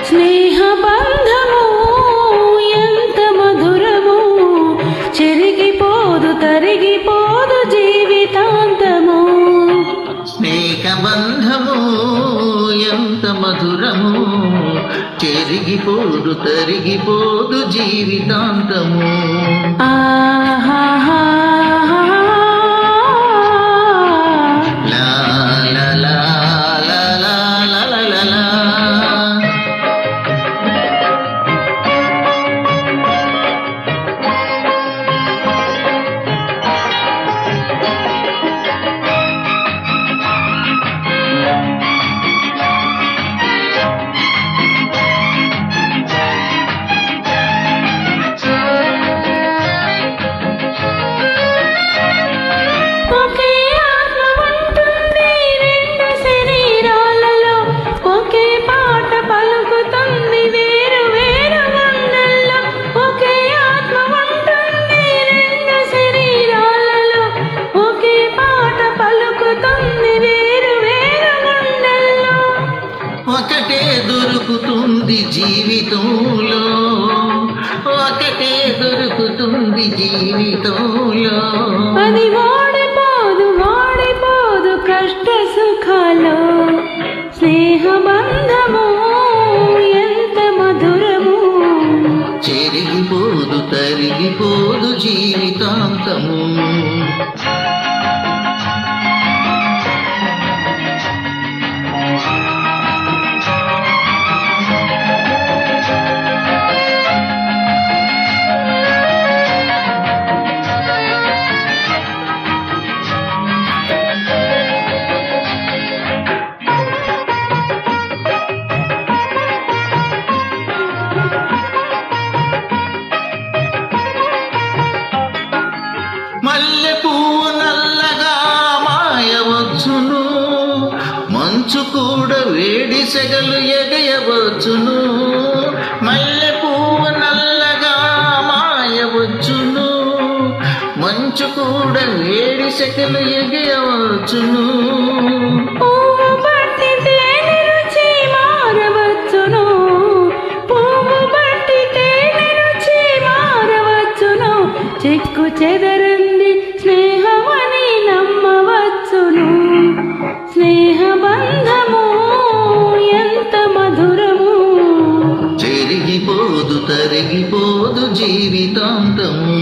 స్నేహబంధము ఎంత మధురము, చెరిగిపోదు తరిగిపోదు జీవితాంతము. స్నేహబంధము ఎంత మధురము, చెరిగిపోదు తరిగిపోదు జీవితాంతము. ఆహా ఒకటే దొరుకుతుంది జీవితంలో, ఒకటే దొరుకుతుంది జీవితంలో. అది వాడిపోదు వాడిపోదు కష్ట సుఖాలు. స్నేహబంధము ఎంత మధురము, చెరిగిపోదు తరిగిపోదు జీవితాంతము. మల్లె పువ్వు నల్లగా మాయవచ్చును, మంచు కూడా వేడి సెగలు ఎగయవచ్చును. మల్లె పువ్వు నల్లగా మాయవచ్చును, మంచు కూడా వేడి సెగలు ఎగయవచ్చును. పువ్వు బట్టి తేనె రుచి మారవచ్చును, పువ్వు బట్టి తేనె రుచి మారవచ్చును. చిక్కు చెదరంది స్నేహమని నమ్మవచ్చును. స్నేహబంధము ఎంత మధురము, చెరిగిపోదు తరిగిపోదు జీవితాంతము.